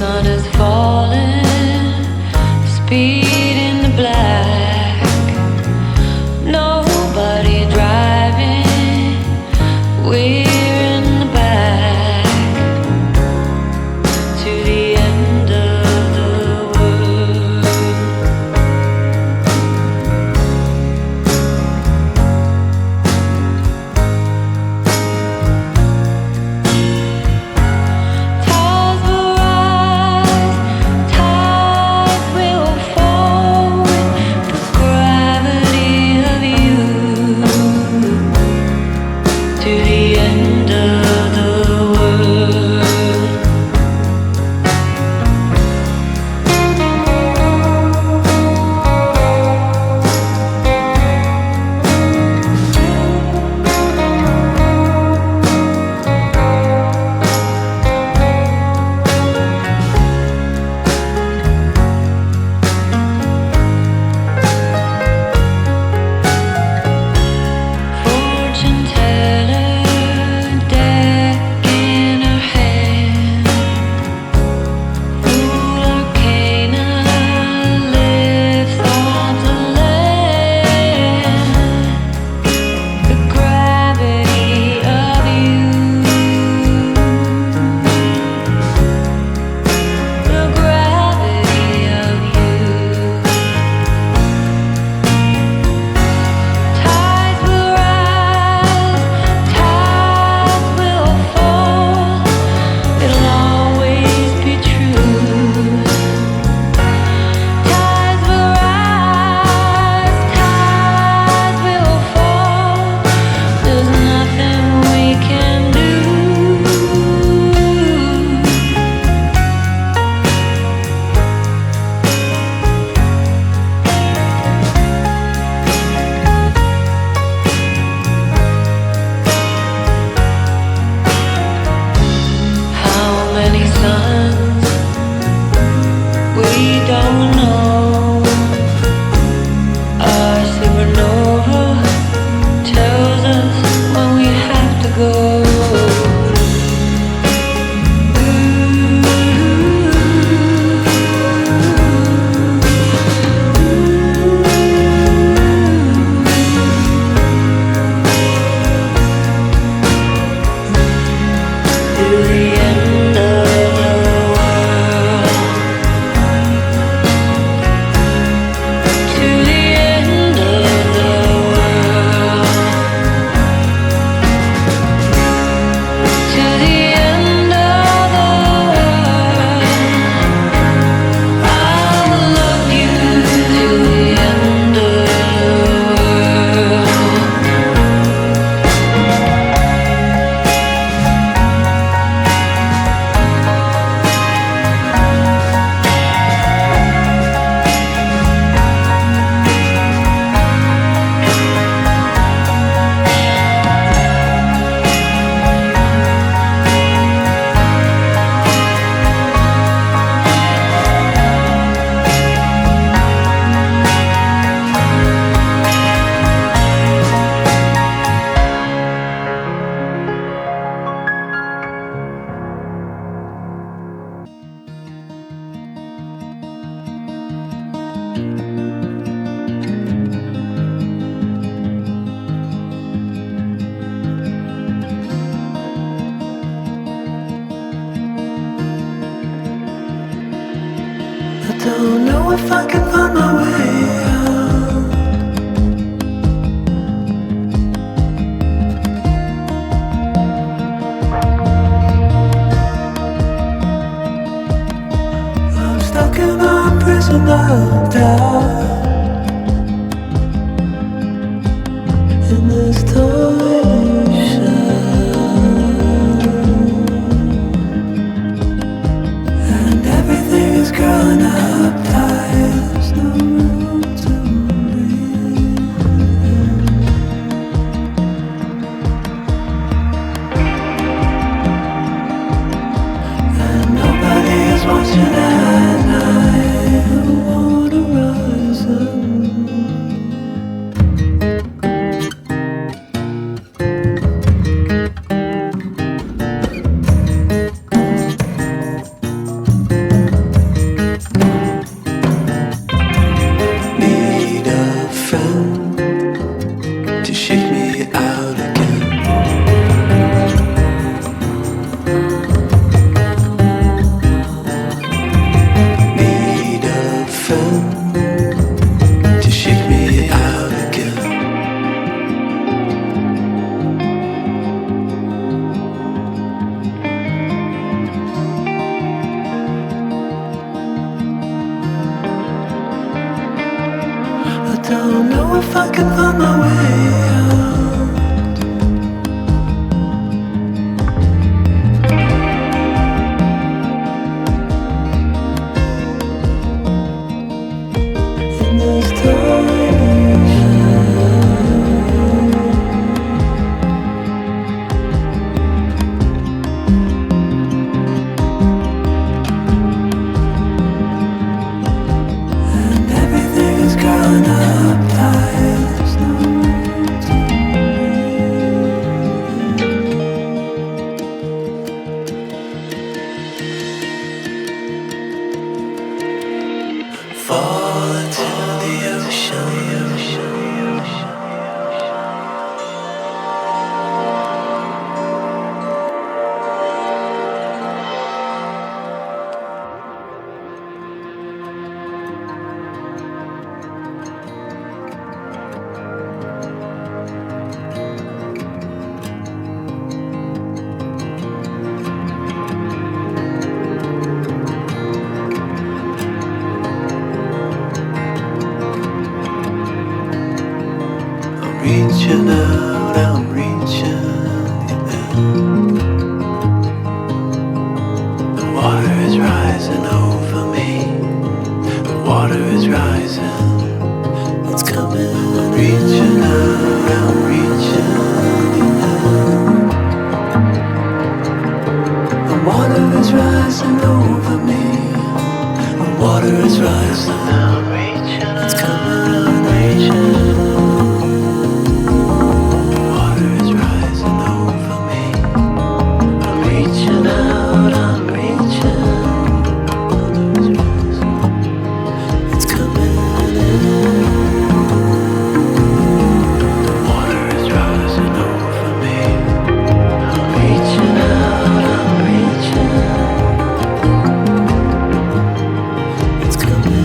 sun is falling, speed in the black. Nobody driving, we're in the back to the end of the world. Tides will rise, tides will fall with the gravity of you to the end of the world. Fortune teller, deck in her hand. Fool arcana lives on the land. The gravity of you, the gravity of you. Tides will rise, tides will fall. It'll always be true. Tides will rise, tides will fall. There's nothing we can do. How many suns we don't know. Our supernova tells us when we have to go. To the end of the world. To the end of the world. To the end of the world. I will love you to the end of the world. I don't know if I can find my way out. I'm stuck in a prison of doubt. In this tiny shell, and everything is growing up tight. There's no room to breathe. And nobody is watching at night. I wanna rise up. if I can find my way out. In this direction, and everything is growing up tight. There's no fall into the ocean. I'm reaching out, I'm reaching. The water is rising over me. The water is rising. It's coming. I'm reaching out, I'm reaching. The water is rising over me. The water is rising. I'm reaching. It's coming. I'm reaching. The water is rising over me. I'm reaching out. I'm reaching. It's coming in. The water is rising over me. I'm reaching out. I'm reaching. It's coming.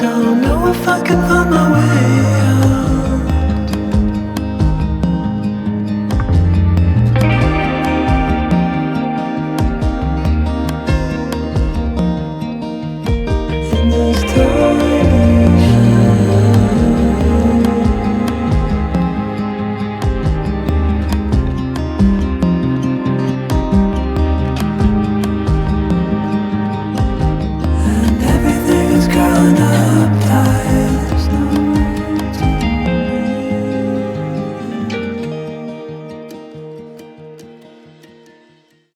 don't know if I can find my way out.